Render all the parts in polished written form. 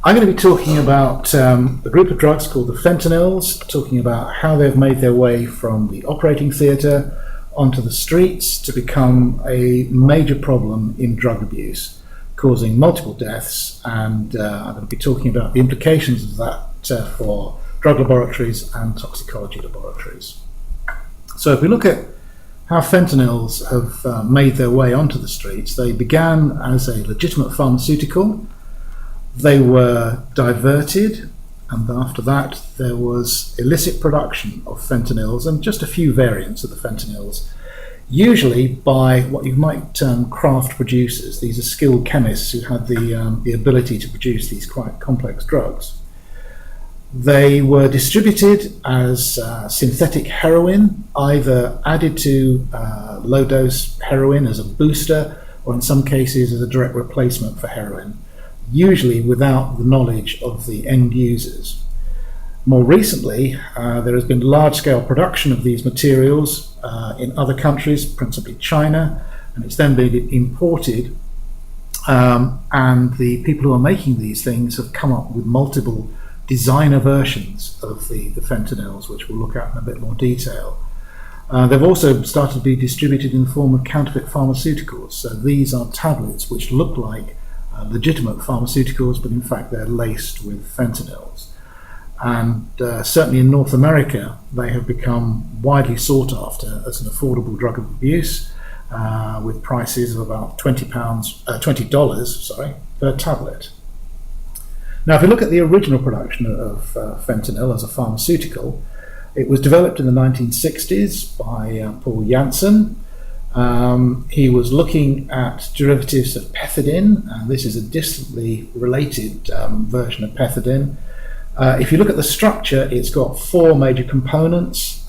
I'm going to be talking about a group of drugs called the Fentanyls, talking about how they've made their way from the operating theatre onto the streets to become a major problem in drug abuse, causing multiple deaths, and I'm going to be talking about the implications of that for drug laboratories and toxicology laboratories. So if we look at how fentanyls have made their way onto the streets, they began as a legitimate pharmaceutical. They were diverted, and after that there was illicit production of fentanyls and just a few variants of the fentanyls, usually by what you might term craft producers. These are skilled chemists who had the ability to produce these quite complex drugs. They were distributed as synthetic heroin, either added to low-dose heroin as a booster, or in some cases as a direct replacement for heroin, usually without the knowledge of the end users. More recently, there has been large-scale production of these materials in other countries, principally China, and it's then been imported, and the people who are making these things have come up with multiple designer versions of the fentanyls, which we'll look at in a bit more detail. They've also started to be distributed in the form of counterfeit pharmaceuticals. So these are tablets which look like legitimate pharmaceuticals, but in fact they're laced with fentanyls. And certainly in North America, they have become widely sought after as an affordable drug of abuse, with prices of about $20 per tablet. Now, if we look at the original production of fentanyl as a pharmaceutical, it was developed in the 1960s by Paul Janssen. He was looking at derivatives of pethidine, and this is a distantly related version of pethidine. If you look at the structure, it's got four major components.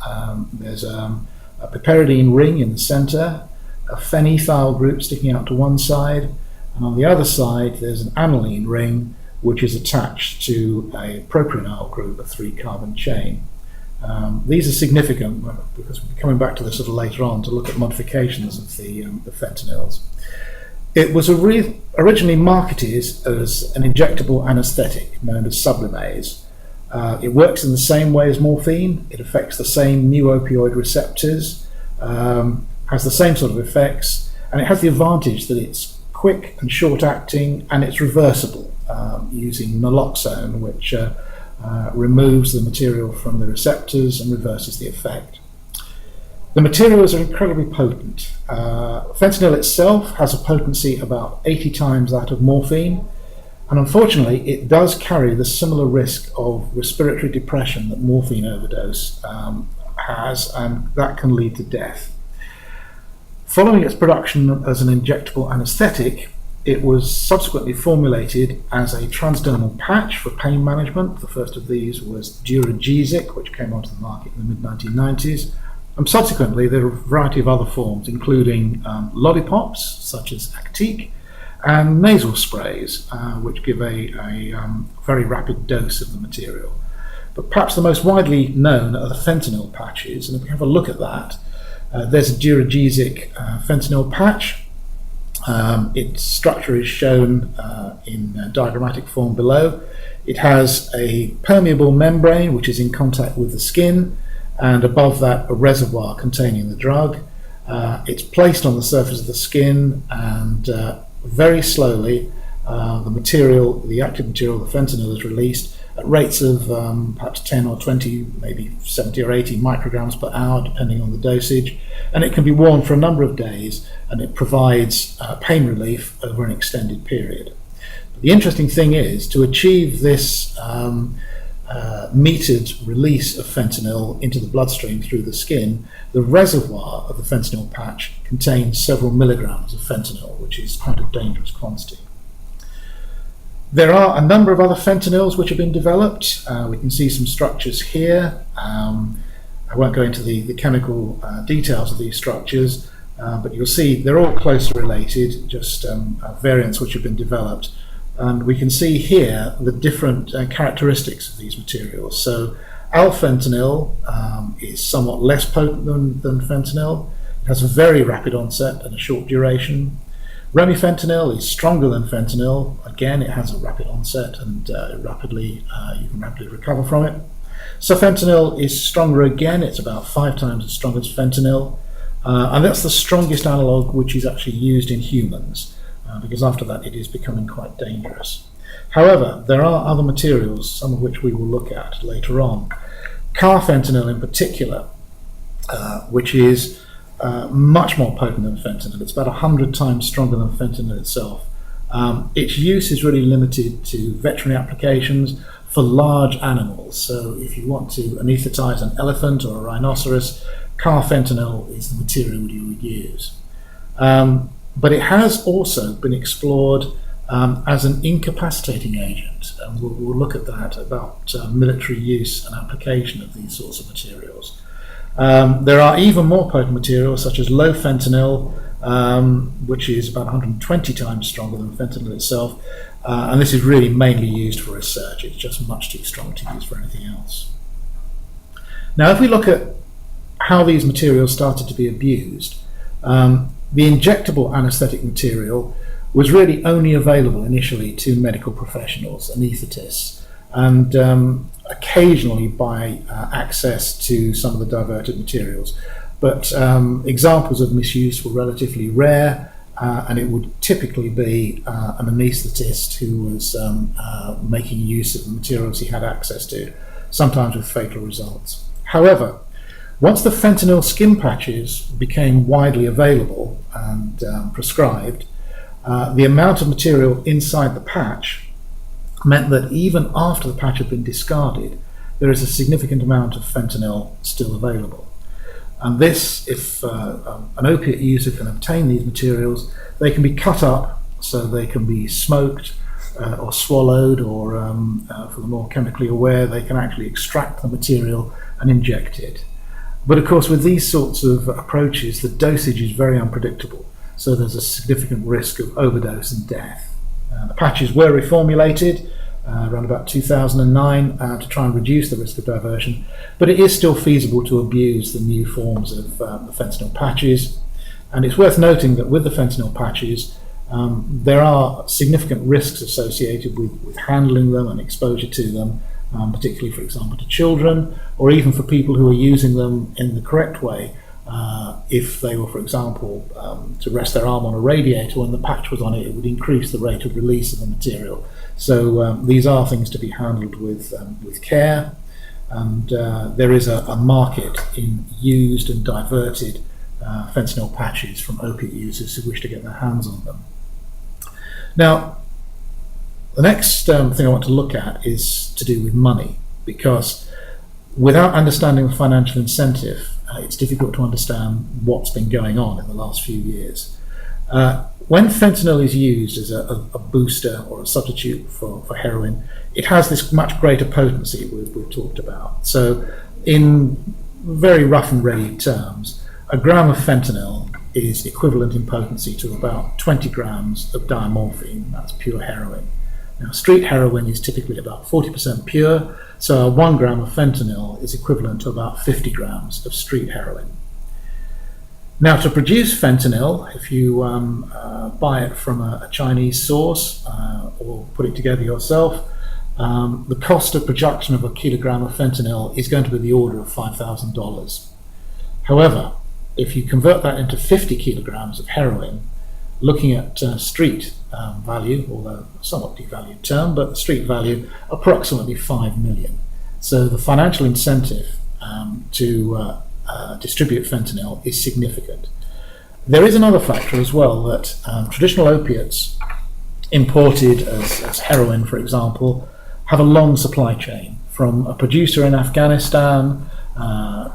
There's a piperidine ring in the center, a phenethyl group sticking out to one side, and on the other side there's an aniline ring which is attached to a propionyl group, a 3-carbon chain. These are significant because we'll be coming back to this a little later on to look at modifications of the fentanyls. It was originally marketed as an injectable anesthetic known as Sublimase. It works in the same way as morphine. It affects the same mu opioid receptors, has the same sort of effects, and it has the advantage that it's quick and short-acting, and it's reversible using naloxone, which removes the material from the receptors and reverses the effect. The materials are incredibly potent. Fentanyl itself has a potency about 80 times that of morphine, and unfortunately it does carry the similar risk of respiratory depression that morphine overdose has, and that can lead to death. Following its production as an injectable anesthetic, it was subsequently formulated as a transdermal patch for pain management. The first of these was Duragesic, which came onto the market in the mid-1990s. And subsequently, there are a variety of other forms, including lollipops, such as Actique, and nasal sprays, which give a very rapid dose of the material. But perhaps the most widely known are the fentanyl patches, and if we have a look at that, there's a Duragesic fentanyl patch. Its structure is shown in diagrammatic form below. It has a permeable membrane which is in contact with the skin, and above that a reservoir containing the drug. It's placed on the surface of the skin, and very slowly the active material, the fentanyl, is released at rates of perhaps 10 or 20, maybe 70 or 80 micrograms per hour, depending on the dosage, and it can be worn for a number of days, and it provides pain relief over an extended period. But the interesting thing is, to achieve this metered release of fentanyl into the bloodstream through the skin, the reservoir of the fentanyl patch contains several milligrams of fentanyl, which is quite a dangerous quantity. There are a number of other fentanyls which have been developed. We can see some structures here. I won't go into the chemical details of these structures, but you'll see they're all closely related, just variants which have been developed. And we can see here the different characteristics of these materials. So alfentanil is somewhat less potent than fentanyl. It has a very rapid onset and a short duration. Remifentanil is stronger than fentanyl. Again, it has a rapid onset and you can rapidly recover from it. Sufentanil is stronger again. It's about 5 times as strong as fentanyl. And that's the strongest analog which is actually used in humans, because after that it is becoming quite dangerous. However, there are other materials, some of which we will look at later on. Carfentanil in particular, which is much more potent than fentanyl. It's about 100 times stronger than fentanyl itself. Its use is really limited to veterinary applications for large animals. So if you want to anesthetize an elephant or a rhinoceros, carfentanil is the material you would use. But it has also been explored as an incapacitating agent, and we'll look at that, about military use and application of these sorts of materials. There are even more potent materials such as low fentanyl, which is about 120 times stronger than fentanyl itself, and this is really mainly used for research. It's just much too strong to use for anything else. Now, if we look at how these materials started to be abused, the injectable anesthetic material was really only available initially to medical professionals, anaesthetists, and occasionally by access to some of the diverted materials. But examples of misuse were relatively rare, and it would typically be an anaesthetist who was making use of the materials he had access to, sometimes with fatal results. However, once the fentanyl skin patches became widely available and prescribed, the amount of material inside the patch meant that even after the patch had been discarded, there is a significant amount of fentanyl still available. And this, if an opiate user can obtain these materials, they can be cut up so they can be smoked or swallowed, or for the more chemically aware, they can actually extract the material and inject it. But of course, with these sorts of approaches, the dosage is very unpredictable, so there's a significant risk of overdose and death. The patches were reformulated around about 2009 to try and reduce the risk of diversion, but it is still feasible to abuse the new forms of the fentanyl patches. And it's worth noting that with the fentanyl patches, there are significant risks associated with handling them and exposure to them, particularly, for example, to children, or even for people who are using them in the correct way. If they were, for example, to rest their arm on a radiator, when the patch was on it, it would increase the rate of release of the material. So these are things to be handled with care, and there is a market in used and diverted fentanyl patches from opiate users who wish to get their hands on them. Now, the next thing I want to look at is to do with money, because without understanding the financial incentive, it's difficult to understand what's been going on in the last few years. When fentanyl is used as a booster or a substitute for heroin, it has this much greater potency we've talked about. So in very rough and ready terms, a gram of fentanyl is equivalent in potency to about 20 grams of diamorphine. That's pure heroin. Now, street heroin is typically about 40% pure, so 1 gram of fentanyl is equivalent to about 50 grams of street heroin. Now, to produce fentanyl, if you buy it from a Chinese source or put it together yourself, the cost of production of a kilogram of fentanyl is going to be the order of $5,000. However, if you convert that into 50 kilograms of heroin, looking at street value, although a somewhat devalued term, but the street value, approximately 5 million. So the financial incentive to distribute fentanyl is significant. There is another factor as well, that traditional opiates imported as heroin, for example, have a long supply chain, from a producer in Afghanistan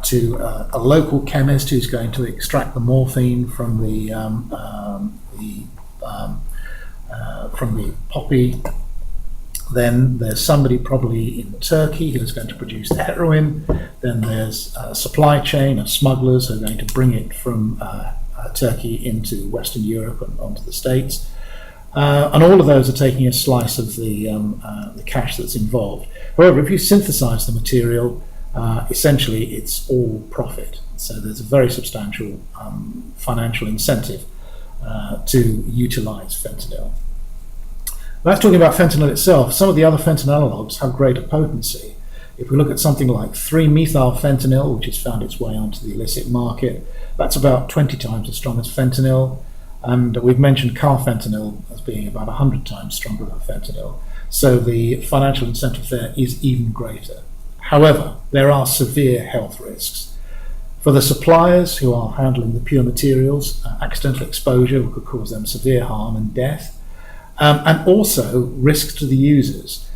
to a local chemist who's going to extract the morphine from the poppy. Then there's somebody probably in Turkey who's going to produce the heroin. Then there's a supply chain of smugglers who are going to bring it from Turkey into Western Europe and onto the States. And all of those are taking a slice of the cash that's involved. However, if you synthesize the material, essentially it's all profit. So there's a very substantial financial incentive to utilize fentanyl. That's talking about fentanyl itself. Some of the other fentanyl analogues have greater potency. If we look at something like 3-methylfentanyl, which has found its way onto the illicit market, that's about 20 times as strong as fentanyl. And we've mentioned Carfentanil as being about 100 times stronger than fentanyl. So the financial incentive there is even greater. However, there are severe health risks. For the suppliers who are handling the pure materials, accidental exposure could cause them severe harm and death, and also risks to the users.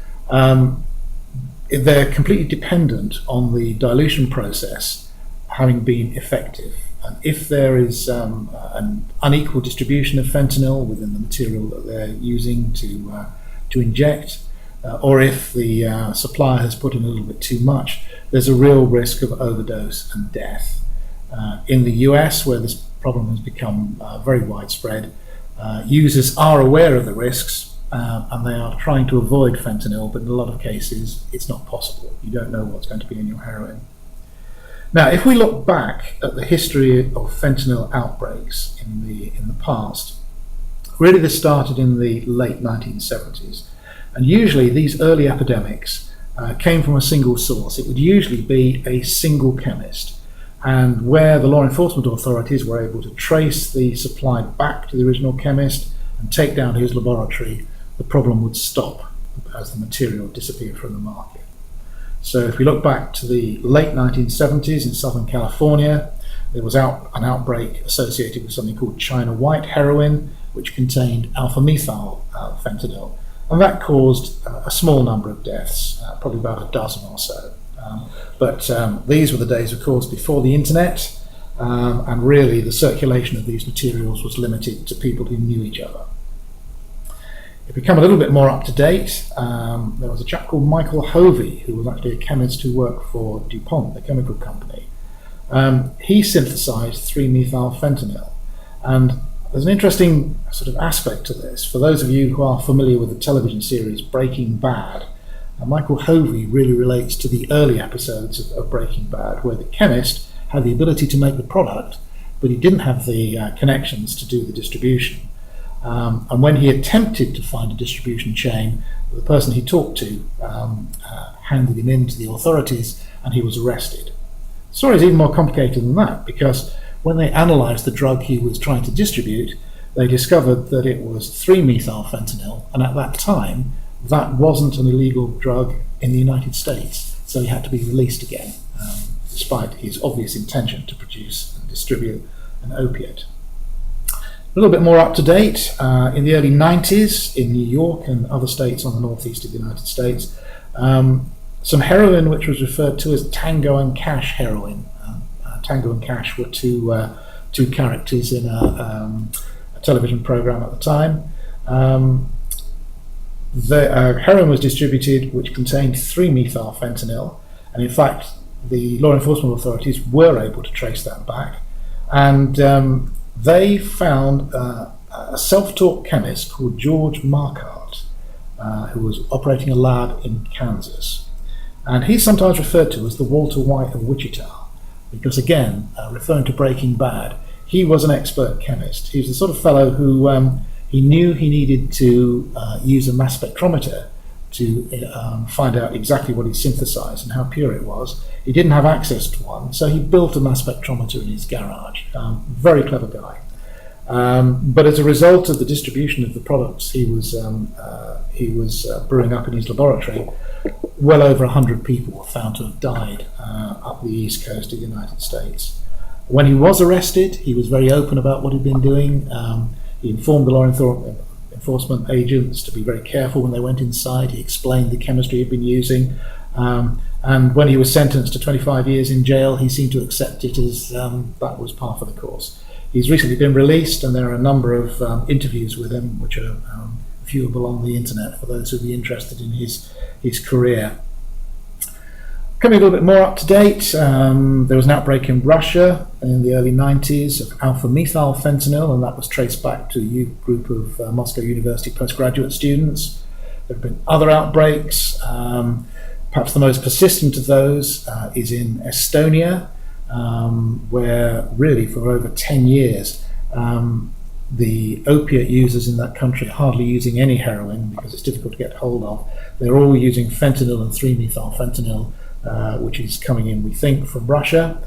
They're completely dependent on the dilution process having been effective. And if there is an unequal distribution of fentanyl within the material that they're using to inject, or if the supplier has put in a little bit too much, there's a real risk of overdose and death. In the US, where this problem has become very widespread, users are aware of the risks and they are trying to avoid fentanyl, but in a lot of cases it's not possible. You don't know what's going to be in your heroin. Now, if we look back at the history of fentanyl outbreaks in the past, really this started in the late 1970s. And usually these early epidemics came from a single source. It would usually be a single chemist. And where the law enforcement authorities were able to trace the supply back to the original chemist and take down his laboratory, the problem would stop as the material disappeared from the market. So if we look back to the late 1970s in Southern California, there was an outbreak associated with something called China white heroin, which contained alpha-methyl fentanyl. And that caused a small number of deaths, probably about a dozen or so. But these were the days, of course, before the internet, and really the circulation of these materials was limited to people who knew each other. If we come a little bit more up to date, there was a chap called Michael Hovey, who was actually a chemist who worked for DuPont, the chemical company. He synthesized 3-methylfentanyl. And there's an interesting sort of aspect to this. For those of you who are familiar with the television series Breaking Bad, Michael Hovey really relates to the early episodes of Breaking Bad, where the chemist had the ability to make the product, but he didn't have the connections to do the distribution. And when he attempted to find a distribution chain, the person he talked to handed him in to the authorities and he was arrested. The story is even more complicated than that, because when they analysed the drug he was trying to distribute, they discovered that it was 3-methylfentanyl, and at that time that wasn't an illegal drug in the United States, so he had to be released again, despite his obvious intention to produce and distribute an opiate. A little bit more up to date, in the early 90s in New York and other states on the northeast of the United States, some heroin which was referred to as Tango and Cash heroin. Tango and Cash were two characters in a television program at the time. The heroin was distributed which contained 3-methylfentanyl, and in fact the law enforcement authorities were able to trace that back, and they found a self-taught chemist called George Marquardt, who was operating a lab in Kansas. And he's sometimes referred to as the Walter White of Wichita, because again, referring to Breaking Bad, he was an expert chemist. He was the sort of fellow who he knew he needed to use a mass spectrometer to find out exactly what he synthesized and how pure it was. He didn't have access to one, so he built a mass spectrometer in his garage. Very clever guy. But as a result of the distribution of the products he was brewing up in his laboratory, well over 100 people were found to have died up the east coast of the United States. When he was arrested, he was very open about what he'd been doing. He informed the law enforcement agents to be very careful when they went inside. He explained the chemistry he'd been using. And when he was sentenced to 25 years in jail, he seemed to accept it as that was par for the course. He's recently been released, and there are a number of interviews with him which are viewable on the internet for those who'd be interested in his career. Coming a little bit more up to date, there was an outbreak in Russia in the early 90s of alpha-methylfentanyl, and that was traced back to a group of Moscow University postgraduate students. There have been other outbreaks. Perhaps the most persistent of those is in Estonia, where really for over 10 years the opiate users in that country hardly using any heroin because it's difficult to get hold of. They're all using fentanyl and 3-methylfentanyl, which is coming in, we think, from Russia.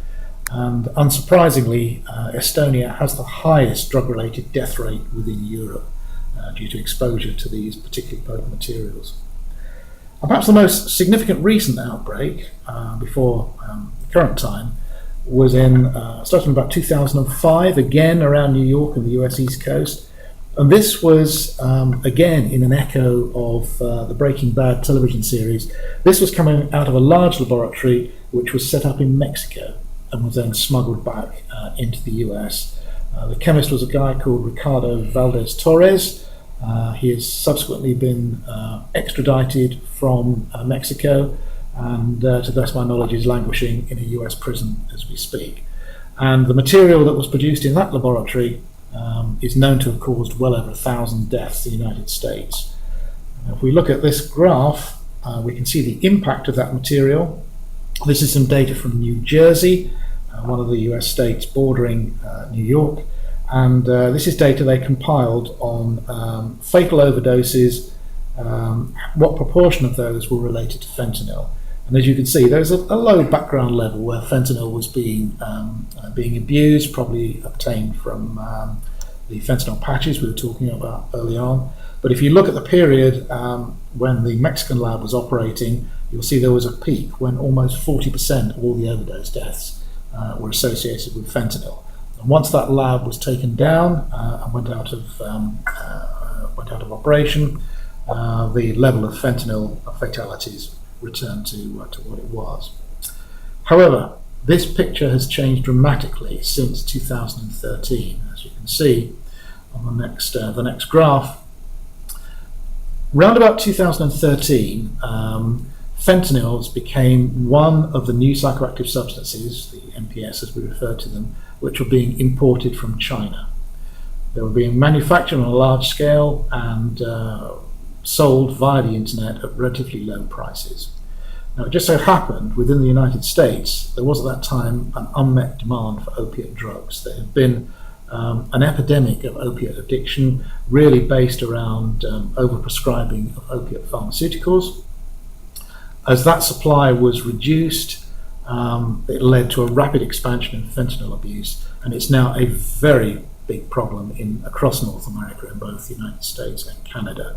And unsurprisingly, Estonia has the highest drug-related death rate within Europe due to exposure to these particularly potent materials. And perhaps the most significant recent outbreak before the current time was starting in about 2005, again around New York and the US East Coast. And this was, again, in an echo of the Breaking Bad television series. This was coming out of a large laboratory which was set up in Mexico and was then smuggled back into the US. The chemist was a guy called Ricardo Valdez Torres. He has subsequently been extradited from Mexico, and to the best of my knowledge is languishing in a US prison as we speak. And the material that was produced in that laboratory is known to have caused well over 1,000 deaths in the United States. If we look at this graph, we can see the impact of that material. This is some data from New Jersey, one of the US states bordering New York, and this is data they compiled on fatal overdoses, what proportion of those were related to fentanyl. And as you can see, there's a low background level where fentanyl was being abused, probably obtained from the fentanyl patches we were talking about early on. But if you look at the period when the Mexican lab was operating, you'll see there was a peak when almost 40% of all the overdose deaths were associated with fentanyl. And once that lab was taken down and went out of operation, the level of fentanyl fatalities returned to what it was. However, this picture has changed dramatically since 2013, as you can see on the next graph. Round about 2013, fentanyls became one of the new psychoactive substances, the NPS as we refer to them, which were being imported from China. They were being manufactured on a large scale and sold via the internet at relatively low prices. Now, it just so happened within the United States there was at that time an unmet demand for opiate drugs. There had been an epidemic of opiate addiction, really based around overprescribing of opiate pharmaceuticals. As that supply was reduced, it led to a rapid expansion in fentanyl abuse, and it's now a very big problem across North America, in both the United States and Canada.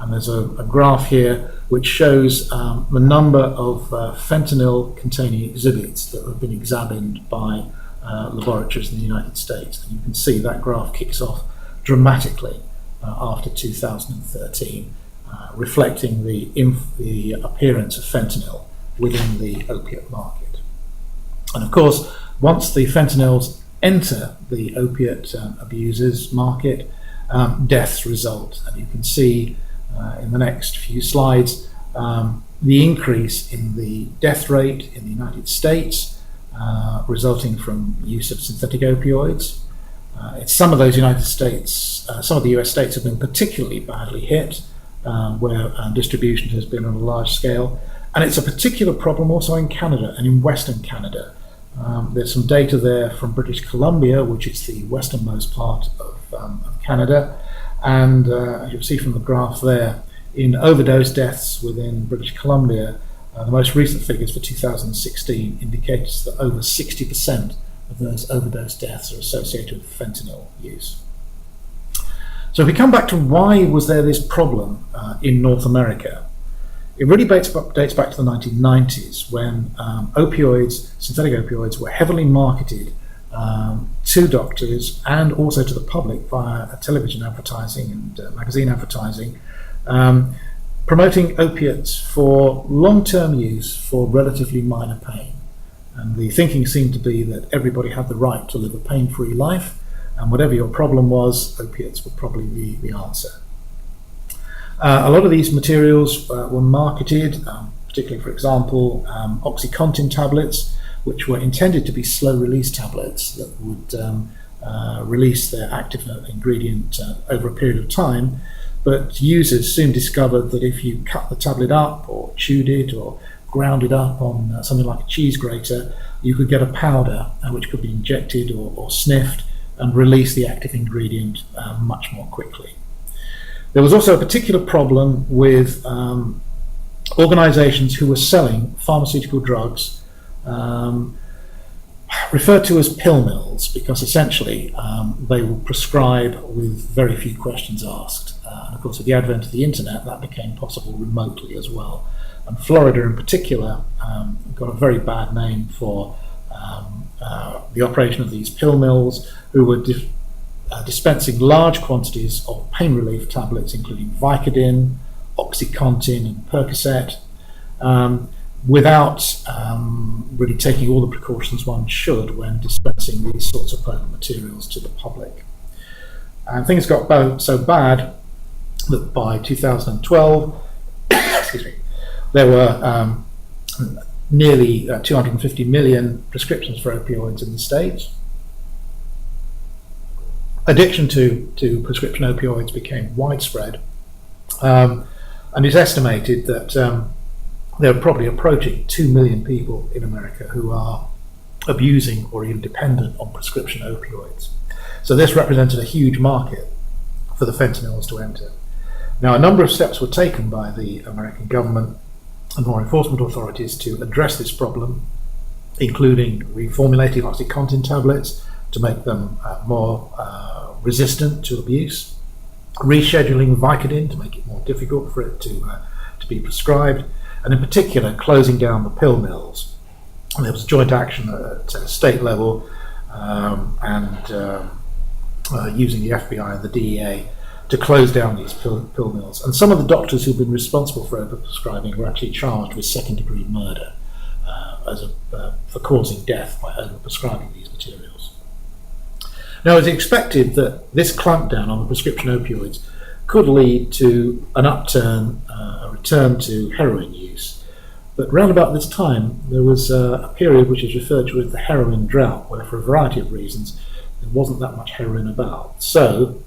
And there's a graph here which shows the number of fentanyl-containing exhibits that have been examined by laboratories in the United States. And you can see that graph kicks off dramatically after 2013, reflecting the appearance of fentanyl within the opiate market. And of course, once the fentanyls enter the opiate abusers market, deaths result. And you can see in the next few slides the increase in the death rate in the United States resulting from use of synthetic opioids. Some of those some of the US states have been particularly badly hit, where distribution has been on a large scale. And it's a particular problem also in Canada and in Western Canada. There's some data there from British Columbia, which is the westernmost part of Canada. And as you'll see from the graph there, in overdose deaths within British Columbia, the most recent figures for 2016 indicates that over 60% of those overdose deaths are associated with fentanyl use. So if we come back to why was there this problem in North America, it really dates back to the 1990s when synthetic opioids were heavily marketed to doctors and also to the public via television advertising and magazine advertising, promoting opiates for long-term use for relatively minor pain. And the thinking seemed to be that everybody had the right to live a pain-free life, and whatever your problem was, opiates would probably be the answer. A lot of these materials were marketed, particularly, for example, OxyContin tablets, which were intended to be slow-release tablets that would release their active ingredient over a period of time. But users soon discovered that if you cut the tablet up or chewed it or ground it up on something like a cheese grater, you could get a powder which could be injected or sniffed, and release the active ingredient much more quickly. There was also a particular problem with organizations who were selling pharmaceutical drugs referred to as pill mills, because essentially they will prescribe with very few questions asked. And of course, with the advent of the internet, that became possible remotely as well. And Florida in particular got a very bad name for the operation of these pill mills, who were dispensing large quantities of pain relief tablets, including Vicodin, OxyContin, and Percocet, without really taking all the precautions one should when dispensing these sorts of potent materials to the public. And things got so bad that by 2012, excuse me, there were nearly 250 million prescriptions for opioids in the States. Addiction to prescription opioids became widespread, and it's estimated that there are probably approaching 2 million people in America who are abusing or even dependent on prescription opioids. So this represented a huge market for the fentanyls to enter. Now, a number of steps were taken by the American government and law enforcement authorities to address this problem, including reformulating OxyContin tablets to make them more resistant to abuse, rescheduling Vicodin to make it more difficult for it to be prescribed, and in particular closing down the pill mills. And there was joint action at state level and using the FBI and the DEA to close down these pill mills. And some of the doctors who've been responsible for overprescribing were actually charged with second-degree murder for causing death by overprescribing these materials. Now, it was expected that this clampdown on the prescription opioids could lead to an upturn, a return to heroin use. But round about this time, there was a period which is referred to as the heroin drought, where for a variety of reasons, there wasn't that much heroin about. So,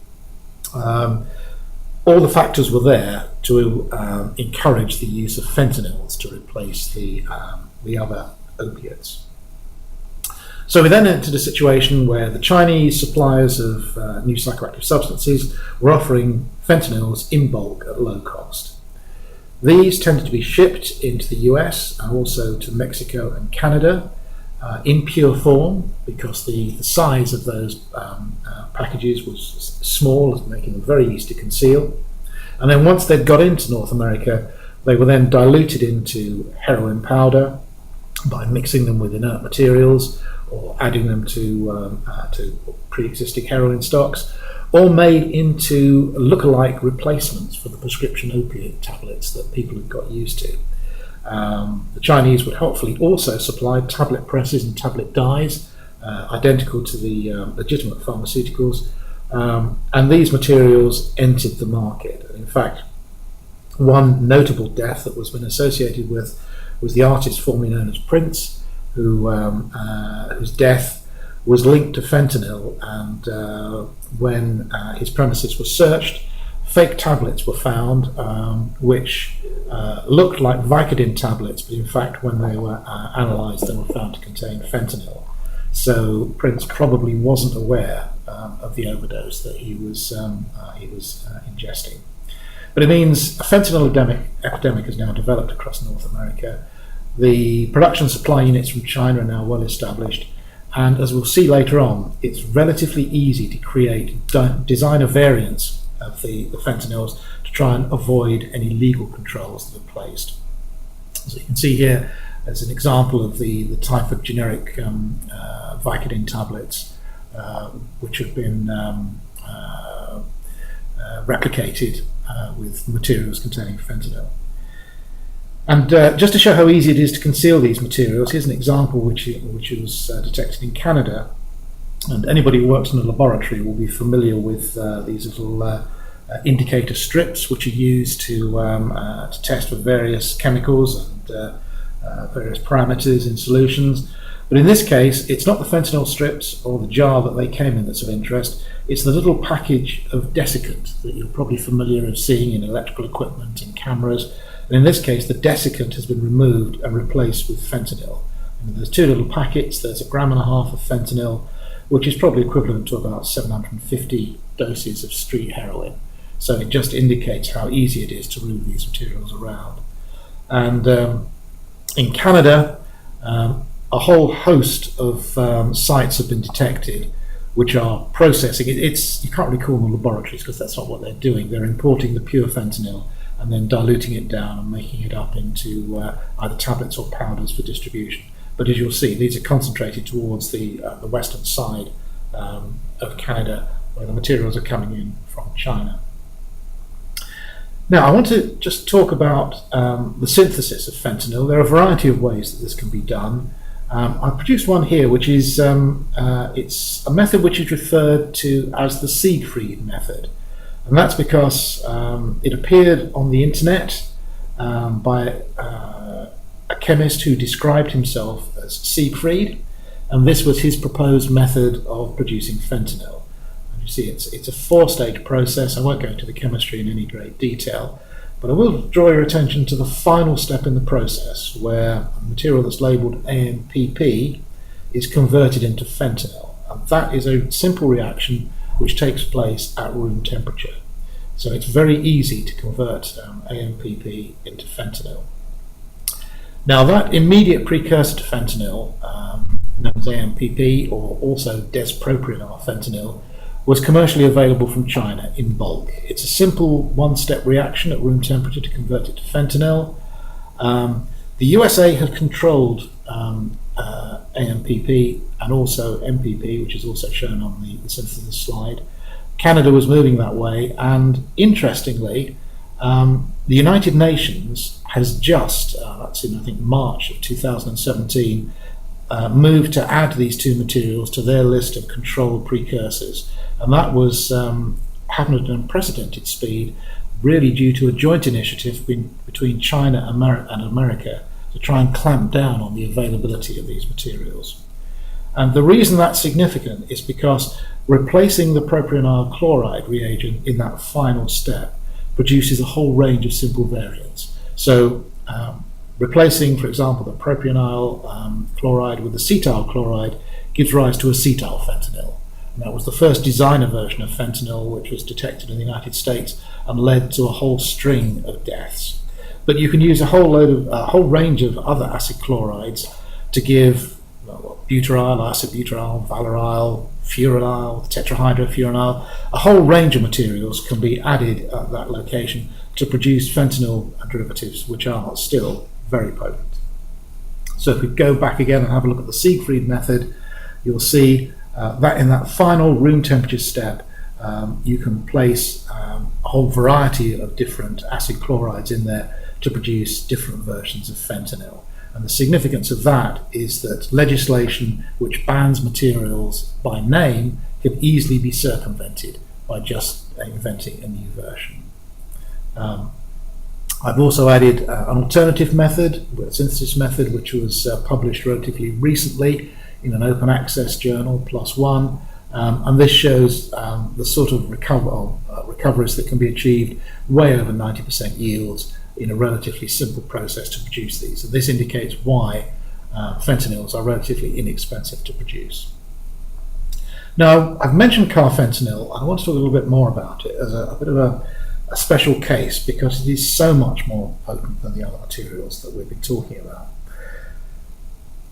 all the factors were there to encourage the use of fentanyls to replace the other opiates. So we then entered a situation where the Chinese suppliers of new psychoactive substances were offering fentanyls in bulk at low cost. These tended to be shipped into the US and also to Mexico and Canada in pure form, because the size of those packages was small, making them very easy to conceal. And then once they'd got into North America, they were then diluted into heroin powder by mixing them with inert materials or adding them to pre-existing heroin stocks, or made into look-alike replacements for the prescription opiate tablets that people had got used to. The Chinese would helpfully also supply tablet presses and tablet dyes, identical to the legitimate pharmaceuticals, and these materials entered the market. And in fact, one notable death that was been associated with was the artist formerly known as Prince, whose death was linked to fentanyl, and when his premises were searched, fake tablets were found which looked like Vicodin tablets, but in fact when they were analysed they were found to contain fentanyl. So Prince probably wasn't aware of the overdose that he was ingesting. But it means a fentanyl epidemic has now developed across North America. The production supply units from China are now well established, and as we'll see later on, it's relatively easy to create designer variants of the fentanyls to try and avoid any legal controls that are placed. So you can see here as an example of the type of generic Vicodin tablets which have been replicated with materials containing fentanyl. And just to show how easy it is to conceal these materials, here's an example which was detected in Canada. And anybody who works in a laboratory will be familiar with these little indicator strips, which are used to test for various chemicals and various parameters in solutions. But in this case, it's not the fentanyl strips or the jar that they came in that's of interest. It's the little package of desiccant that you're probably familiar with seeing in electrical equipment and cameras. And in this case, the desiccant has been removed and replaced with fentanyl. And there's two little packets. There's 1.5 grams of fentanyl, which is probably equivalent to about 750 doses of street heroin. So it just indicates how easy it is to move these materials around. And in Canada, a whole host of sites have been detected which are processing. You can't really call them laboratories because that's not what they're doing. They're importing the pure fentanyl and then diluting it down and making it up into either tablets or powders for distribution. But as you'll see, these are concentrated towards the western side of Canada, where the materials are coming in from China. Now, I want to just talk about the synthesis of fentanyl. There are a variety of ways that this can be done. I've produced one here, which is it's a method which is referred to as the Siegfried method, and that's because it appeared on the internet by a chemist who described himself as Siegfried, and this was his proposed method of producing fentanyl. And you see, it's a four-stage process. I won't go into the chemistry in any great detail, but I will draw your attention to the final step in the process, where a material that's labelled AMPP is converted into fentanyl. And that is a simple reaction which takes place at room temperature. So it's very easy to convert AMPP into fentanyl. Now, that immediate precursor to fentanyl, known as AMPP, or also despropionyl fentanyl, was commercially available from China in bulk. It's a simple one-step reaction at room temperature to convert it to fentanyl. The USA had controlled AMPP and also MPP, which is also shown on the synthesis slide. Canada was moving that way, and interestingly, the United Nations has just, that's in I think March of 2017, moved to add these two materials to their list of controlled precursors. And that was happened at an unprecedented speed, really due to a joint initiative between China and America to try and clamp down on the availability of these materials. And the reason that's significant is because replacing the propionyl chloride reagent in that final step produces a whole range of simple variants. So replacing, for example, the propionyl chloride with acetyl chloride gives rise to acetyl fentanyl. And that was the first designer version of fentanyl, which was detected in the United States and led to a whole string of deaths. But you can use a whole range of other acid chlorides to give butyryl, isobutyryl, valeryl, furanil, tetrahydrofuranil. A whole range of materials can be added at that location to produce fentanyl derivatives, which are still very potent. So if we go back again and have a look at the Siegfried method, you'll see that in that final room temperature step, you can place a whole variety of different acid chlorides in there to produce different versions of fentanyl. And the significance of that is that legislation which bans materials by name can easily be circumvented by just inventing a new version. I've also added an alternative method, a synthesis method, which was published relatively recently in an open access journal, PLOS ONE, and this shows the sort of recoveries that can be achieved way over 90% yields in a relatively simple process to produce these. And this indicates why fentanyls are relatively inexpensive to produce. Now, I've mentioned Carfentanil. I want to talk a little bit more about it as a bit of a special case, because it is so much more potent than the other materials that we've been talking about.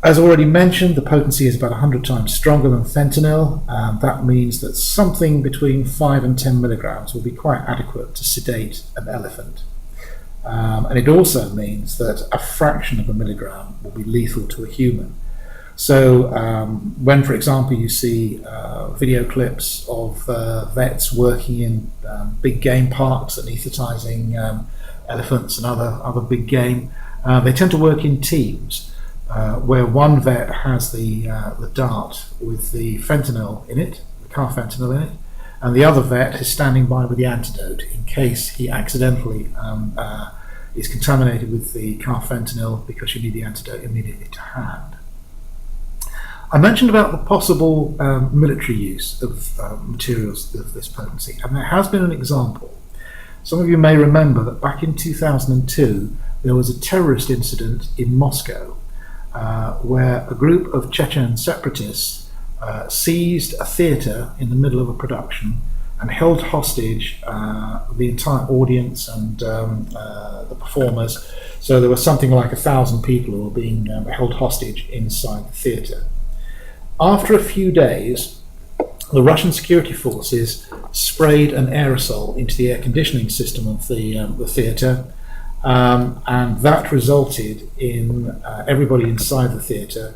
As already mentioned, the potency is about 100 times stronger than fentanyl, and that means that something between 5 and 10 milligrams will be quite adequate to sedate an elephant. And it also means that a fraction of a milligram will be lethal to a human. So when, for example, you see video clips of vets working in big game parks anaesthetizing elephants and other big game, they tend to work in teams where one vet has the dart with the fentanyl in it, the carfentanil in it, and the other vet is standing by with the antidote in case he accidentally is contaminated with the carfentanil, because you need the antidote immediately to hand. I mentioned about the possible military use of materials of this potency, and there has been an example. Some of you may remember that back in 2002 there was a terrorist incident in Moscow where a group of Chechen separatists seized a theatre in the middle of a production and held hostage the entire audience and the performers. So there was something like 1,000 people who were being held hostage inside the theatre. After a few days, the Russian security forces sprayed an aerosol into the air conditioning system of the theatre, and that resulted in everybody inside the theatre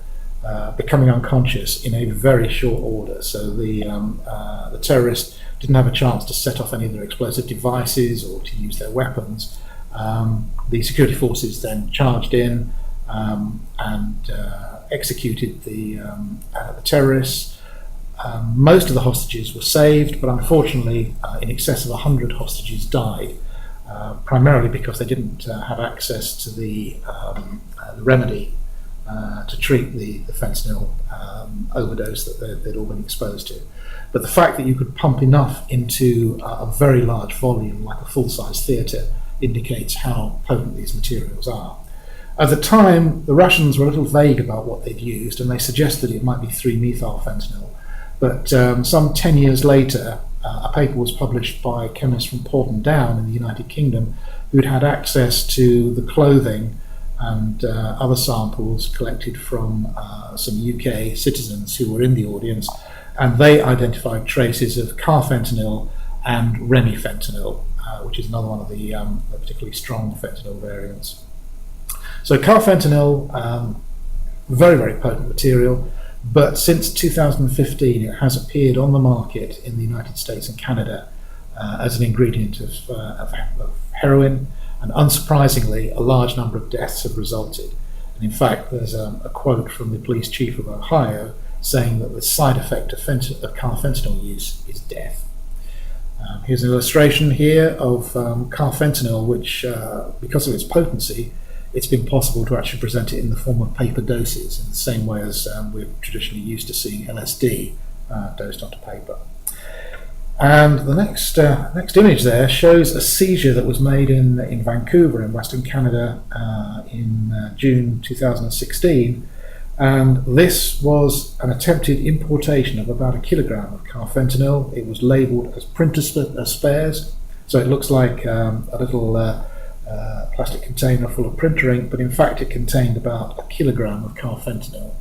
becoming unconscious in a very short order. So the terrorists didn't have a chance to set off any of their explosive devices or to use their weapons. The security forces then charged in and executed the terrorists. Most of the hostages were saved, but unfortunately in excess of 100 hostages died, primarily because they didn't have access to the remedy to treat the fentanyl overdose that they'd all been exposed to. But the fact that you could pump enough into a very large volume, like a full-size theatre, indicates how potent these materials are. At the time, the Russians were a little vague about what they'd used, and they suggested it might be 3-methylfentanyl. But some 10 years later, a paper was published by chemists from Porton Down in the United Kingdom who'd had access to the clothing and other samples collected from some UK citizens who were in the audience, and they identified traces of Carfentanil and remifentanil, which is another one of the particularly strong fentanyl variants. So Carfentanil, very, very potent material, but since 2015 it has appeared on the market in the United States and Canada as an ingredient of heroin, and unsurprisingly a large number of deaths have resulted. And in fact there's a quote from the police chief of Ohio saying that the side effect of carfentanil use is death. Here's an illustration here of carfentanil, which because of its potency, it's been possible to actually present it in the form of paper doses, in the same way as we're traditionally used to seeing LSD dosed onto paper. And the next image there shows a seizure that was made in Vancouver in Western Canada in June 2016, and this was an attempted importation of about 1 kilogram of carfentanil. It was labelled as printer spares, so it looks like a little plastic container full of printer ink, but in fact it contained about 1 kilogram of carfentanil,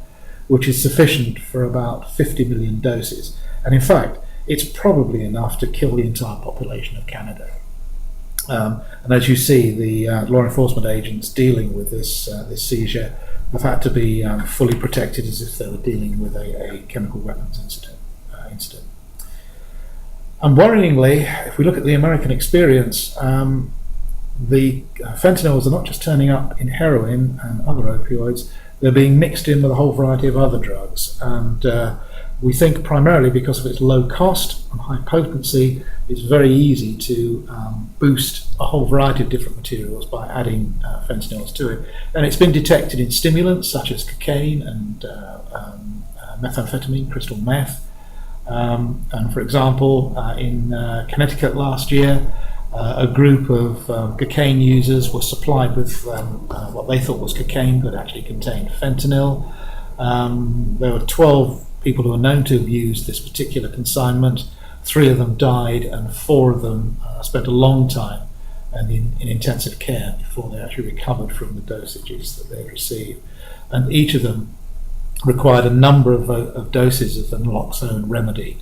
which is sufficient for about 50 million doses. And in fact, it's probably enough to kill the entire population of Canada. And as you see, the law enforcement agents dealing with this seizure have had to be fully protected as if they were dealing with a chemical weapons incident. And worryingly, if we look at the American experience, the fentanyls are not just turning up in heroin and other opioids, they're being mixed in with a whole variety of other drugs. And we think primarily because of its low cost and high potency, it's very easy to boost a whole variety of different materials by adding fentanyls to it. And it's been detected in stimulants such as cocaine and methamphetamine, crystal meth. And for example, in Connecticut last year, a group of cocaine users were supplied with what they thought was cocaine but actually contained fentanyl. There were 12 people who were known to have used this particular consignment. 3 of them died and 4 of them spent a long time in intensive care before they actually recovered from the dosages that they received. And each of them required a number of doses of the naloxone remedy.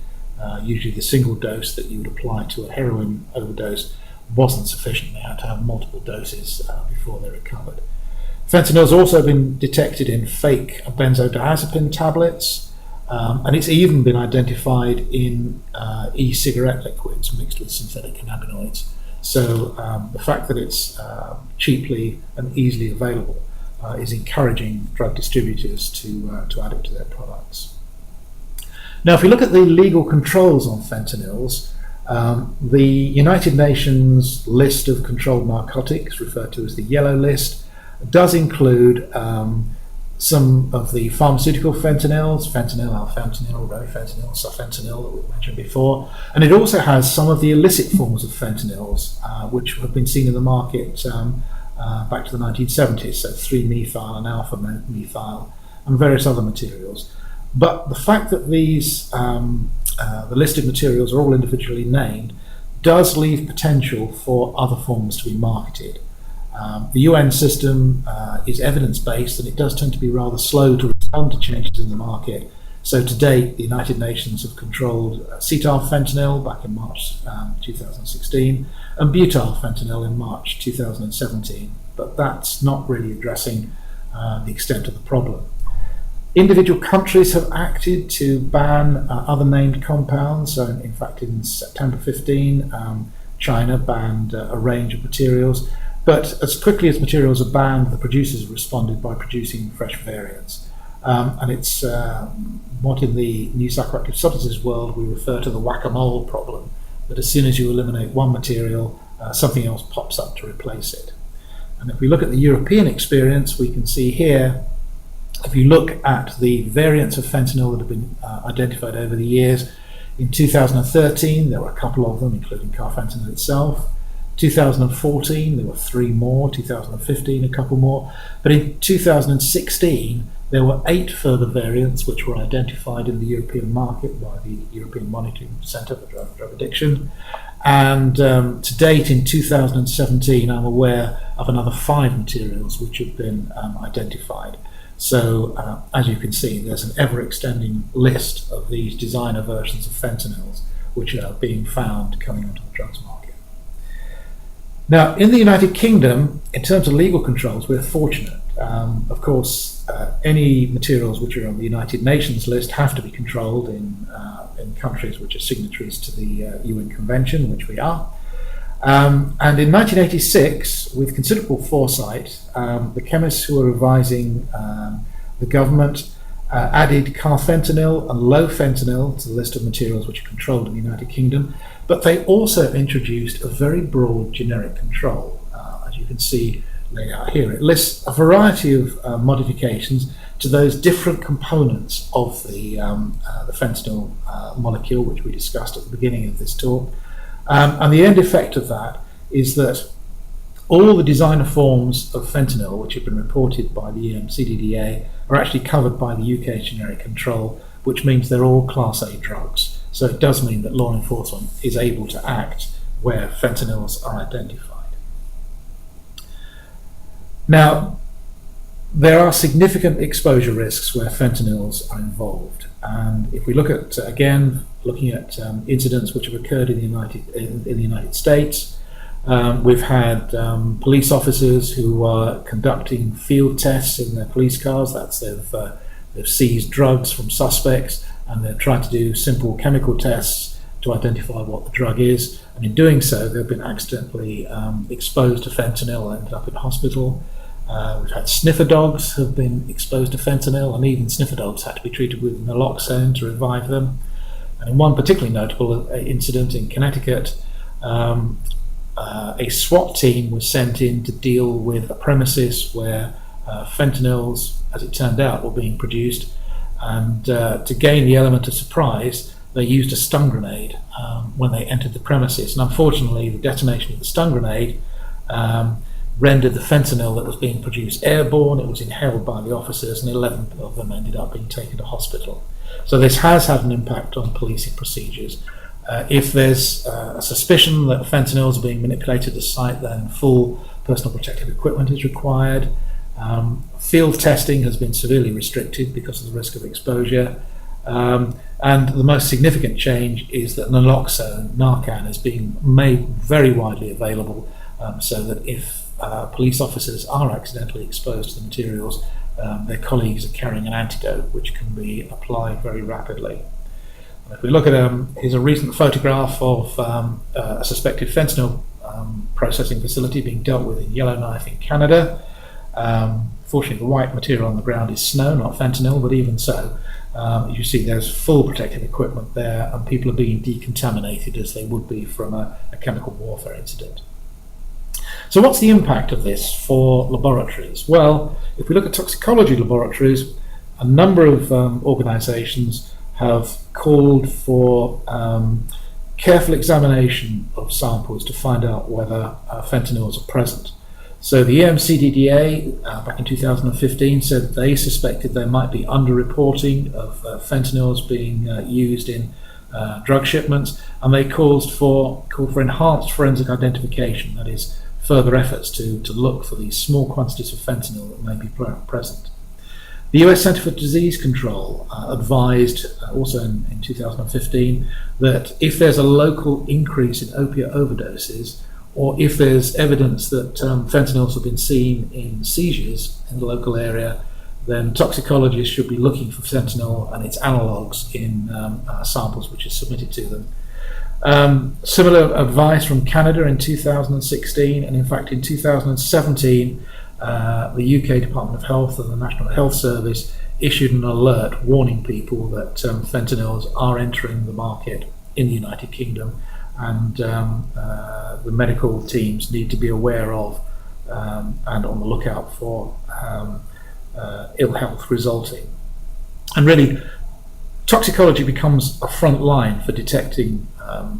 Usually the single dose that you would apply to a heroin overdose wasn't sufficient. They had to have multiple doses before they recovered. Fentanyl has also been detected in fake benzodiazepine tablets, and it's even been identified in e-cigarette liquids mixed with synthetic cannabinoids. So the fact that it's cheaply and easily available is encouraging drug distributors to add it to their products. Now, if we look at the legal controls on fentanyls, the United Nations list of controlled narcotics, referred to as the Yellow List, does include some of the pharmaceutical fentanyls, fentanyl, alfentanil, remifentanil, sulfentanil that we mentioned before, and it also has some of the illicit forms of fentanyls, which have been seen in the market back to the 1970s, so 3-methyl and alpha-methyl, and various other materials. But the fact that the listed materials are all individually named does leave potential for other forms to be marketed. The UN system is evidence-based, and it does tend to be rather slow to respond to changes in the market. So to date, the United Nations have controlled acetyl fentanyl back in March 2016 and butyl fentanyl in March 2017, but that's not really addressing the extent of the problem. Individual countries have acted to ban other named compounds. So in fact, in September 15, China banned a range of materials, but as quickly as materials are banned, the producers have responded by producing fresh variants. And it's what in the new psychoactive substances world we refer to the whack-a-mole problem, that as soon as you eliminate one material, something else pops up to replace it. And if we look at the European experience, we can see here, if you look at the variants of fentanyl that have been identified over the years, in 2013 there were a couple of them, including Carfentanil itself. 2014 there were 3 more, 2015 a couple more, but in 2016 there were 8 further variants which were identified in the European market by the European Monitoring Centre for Drug Addiction. And to date in 2017 I'm aware of another 5 materials which have been identified. So as you can see, there's an ever-extending list of these designer versions of fentanyls which are being found coming onto the drugs market. Now, in the United Kingdom, in terms of legal controls, we're fortunate. Of course, any materials which are on the United Nations list have to be controlled in countries which are signatories to the UN Convention, which we are. And in 1986, with considerable foresight, the chemists who were revising the government added Carfentanil and low fentanyl to the list of materials which are controlled in the United Kingdom, but they also introduced a very broad generic control. As you can see laid out here, it lists a variety of modifications to those different components of the fentanyl molecule, which we discussed at the beginning of this talk. And the end effect of that is that all the designer forms of fentanyl which have been reported by the CDDA are actually covered by the UK generic control, which means they're all Class A drugs. So it does mean that law enforcement is able to act where fentanyls are identified. Now, there are significant exposure risks where fentanyls are involved. And if we look at, again, looking at incidents which have occurred in the United States, we've had police officers who are conducting field tests in their police cars. That's they've seized drugs from suspects, and they're trying to do simple chemical tests to identify what the drug is. And in doing so, they've been accidentally exposed to fentanyl and ended up in hospital. We've had sniffer dogs who have been exposed to fentanyl, and even sniffer dogs had to be treated with naloxone to revive them. And in one particularly notable incident in Connecticut, a SWAT team was sent in to deal with a premises where fentanyls, as it turned out, were being produced. And to gain the element of surprise, they used a stun grenade when they entered the premises. And unfortunately, the detonation of the stun grenade rendered the fentanyl that was being produced airborne. It was inhaled by the officers, and 11 of them ended up being taken to hospital. So this has had an impact on policing procedures. If there's a suspicion that fentanyls are being manipulated at the site, then full personal protective equipment is required. Field testing has been severely restricted because of the risk of exposure. And the most significant change is that naloxone, Narcan, is being made very widely available, so that if police officers are accidentally exposed to the materials, their colleagues are carrying an antidote which can be applied very rapidly. If we look at here's a recent photograph of a suspected fentanyl processing facility being dealt with in Yellowknife in Canada. Fortunately, the white material on the ground is snow, not fentanyl, but even so, you see there's full protective equipment there, and people are being decontaminated as they would be from a chemical warfare incident. So what's the impact of this for laboratories? Well, if we look at toxicology laboratories, a number of organisations have called for careful examination of samples to find out whether fentanyls are present. So the EMCDDA back in 2015 said they suspected there might be underreporting of fentanyls being used in drug shipments, and they called for enhanced forensic identification, that is, further efforts to look for these small quantities of fentanyl that may be present. The US Centre for Disease Control advised, also in 2015, that if there's a local increase in opiate overdoses, or if there's evidence that fentanyls have been seen in seizures in the local area, then toxicologists should be looking for fentanyl and its analogues in samples which are submitted to them. Similar advice from Canada in 2016, and in fact in 2017, the UK Department of Health and the National Health Service issued an alert warning people that fentanyls are entering the market in the United Kingdom, and the medical teams need to be aware of and on the lookout for ill health resulting. And really, toxicology becomes a front line for detecting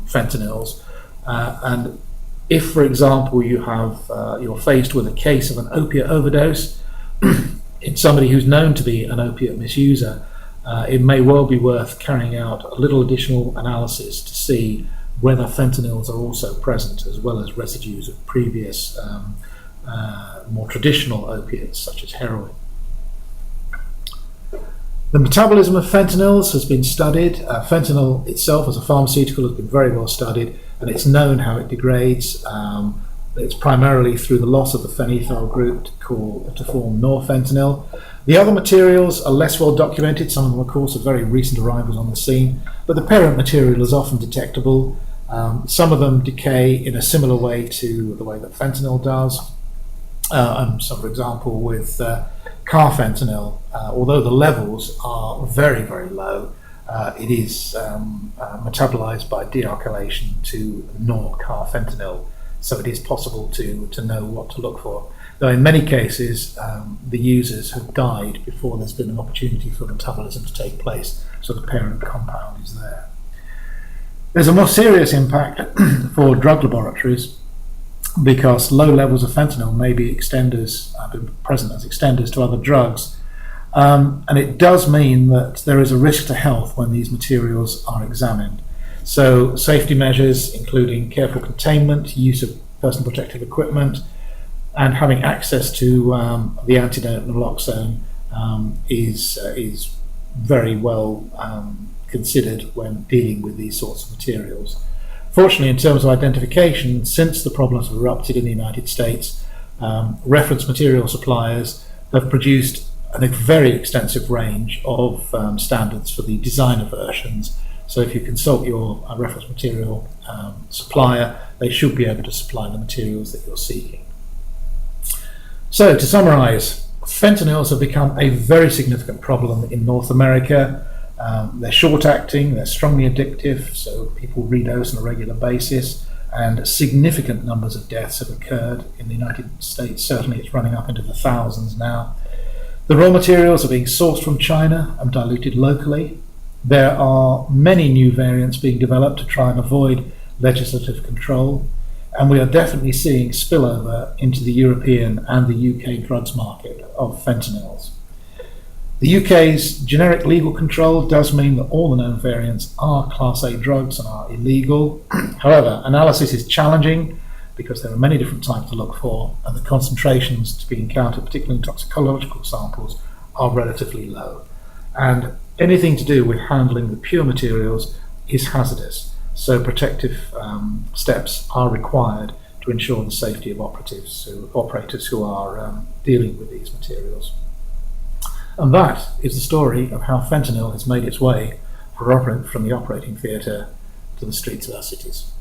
fentanyls, and if, for example, you're faced with a case of an opiate overdose in somebody who's known to be an opiate misuser, it may well be worth carrying out a little additional analysis to see whether fentanyls are also present, as well as residues of previous more traditional opiates such as heroin. The metabolism of fentanyls has been studied. Fentanyl itself as a pharmaceutical has been very well studied, and it's known how it degrades. It's primarily through the loss of the phenethyl group to form norfentanyl. The other materials are less well documented. Some of them, of course, are very recent arrivals on the scene, but the parent material is often detectable. Some of them decay in a similar way to the way that fentanyl does. So, for example, with Carfentanil, although the levels are very, very low, it is metabolized by dealkylation to nor-carfentanil, so it is possible to know what to look for. Though in many cases, the users have died before there's been an opportunity for metabolism to take place, so the parent compound is there. There's a more serious impact for drug laboratories, because low levels of fentanyl may be present as extenders to other drugs. And it does mean that there is a risk to health when these materials are examined. So safety measures, including careful containment, use of personal protective equipment, and having access to the antidote naloxone is very well considered when dealing with these sorts of materials. Fortunately, in terms of identification, since the problems have erupted in the United States, reference material suppliers have produced a very extensive range of standards for the designer versions. So if you consult your reference material supplier, they should be able to supply the materials that you're seeking. So to summarize, fentanyls have become a very significant problem in North America. They're short-acting, they're strongly addictive, so people redose on a regular basis, and significant numbers of deaths have occurred in the United States. Certainly it's running up into the thousands now. The raw materials are being sourced from China and diluted locally. There are many new variants being developed to try and avoid legislative control, and we are definitely seeing spillover into the European and the UK drugs market of fentanyls. The UK's generic legal control does mean that all the known variants are Class A drugs and are illegal. However, analysis is challenging because there are many different types to look for, and the concentrations to be encountered, particularly in toxicological samples, are relatively low. And anything to do with handling the pure materials is hazardous, so protective steps are required to ensure the safety of operators who are dealing with these materials. And that is the story of how fentanyl has made its way from the operating theatre to the streets of our cities.